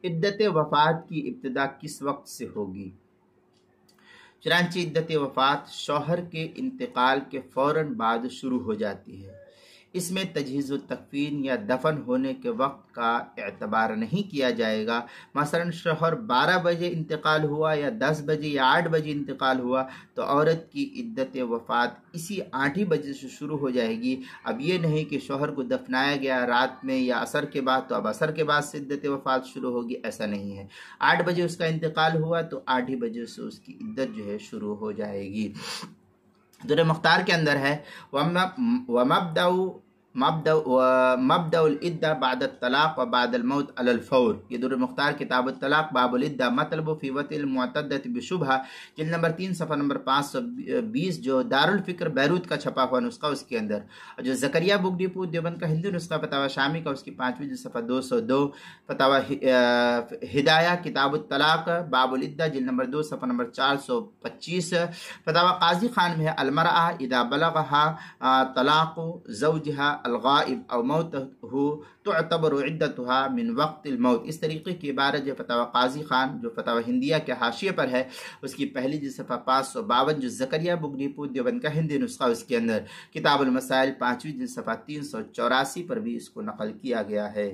इद्दत वफ़ात की इब्तिदा किस वक्त से होगी? चुनांचे इद्दत वफ़ात शौहर के इंतकाल के फ़ौरन बाद शुरू हो जाती है। इसमें तजहीज़ व तकफ़ीन या दफन होने के वक्त का एतबार नहीं किया जाएगा। मसलन शौहर 12 बजे इंतकाल हुआ या 10 बजे या 8 बजे इंतकाल हुआ तो औरत की इद्दत वफ़ात इसी 8 ही बजे से शुरू हो जाएगी। अब ये नहीं कि शौहर को दफनाया गया रात में या असर के बाद तो अब असर के बाद से इद्दत वफ़ात शुरू होगी, ऐसा नहीं है। 8 बजे उसका इंतकाल हुआ तो 8 ही बजे से उसकी इद्दत जो है शुरू हो जाएगी। दुर्र मुख्तार के अंदर है मबदउल इद्दा बाद तलाक व बादल मौत अलल फौर। ये दुर्र मुख्तार किताब तलाक बाबुल इद्दा मतलब फी वतिल मुअतद्दत बिशुबहा, जिल्द नंबर 3 सफ़ा नंबर 520, जो दारुल फ़िक्र बैरूत का छपा हुआ नुस्खा उसके अंदर, जो ज़करिया बुक डिपो देवबंद का हिंदी नुस्खा फतावा शामी का उसकी 5वीं सफ़ा 202, फतावा हिदाया किताब तलाक बाबुल इद्दा जिल्द नंबर 2 सफ़ा नंबर 425, फतावा काजी खान में है अलमरअ इदा बलगहा तलाक़ु ज़ौजिहा अलगाइब और मौतहु तुअतबरु इद्दतुहा मिन वक़्तिल मौत। इस तरीके की इबारत जो फतावा काजी खान जो फतावा हिंदिया के हाशिए पर है उसकी पहली जो सफ़ा 552, जो ज़करिया बुक डिपो देवबंद का हिंदी नुस्खा उसके अंदर किताबुल मसाइल 5वीं जो सफ़ा 384 पर भी इसको नकल किया गया है।